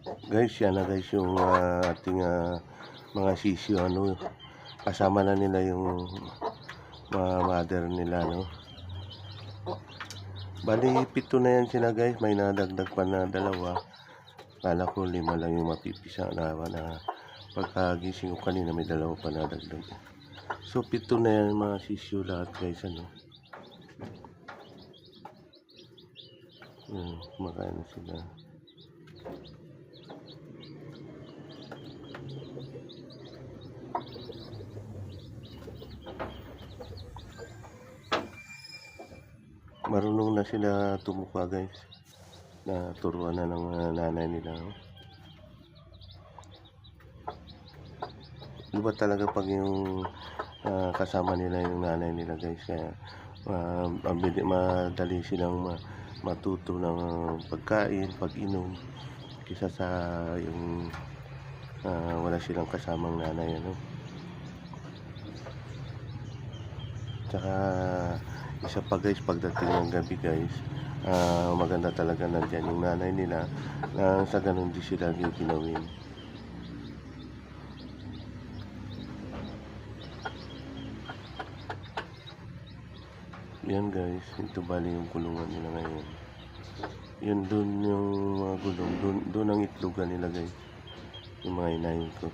Guys, yan na guys yung ating mga sisyo, ano, kasama na nila yung mga mother nila, no. Bali 7 na yan sila guys, may nadagdag pa na 2. Kala ko 5 lang yung mapipisa na pagkagising ko kanina may 2 pa nadagdag. So 7 na yan mga sisyo lahat guys, ano. Kumakain na sila. Marunong na sila tumuka guys, na turuan na ng nanay nila. Diba talaga pag yung kasama nila yung nanay nila guys, kaya madali silang matuto ng pagkain, pag-inom, kisa sa yung wala silang kasamang nanay, ano. Tsaka isa pa guys, pagdating ng gabi guys, maganda talaga nandyan yung nanay nila, sa ganun di sila giginawin. Yan guys, ito bali yung kulungan nila ngayon. Yun, dun yung mga gulong, dun ang itlogan nila guys, yung mga inahin ko.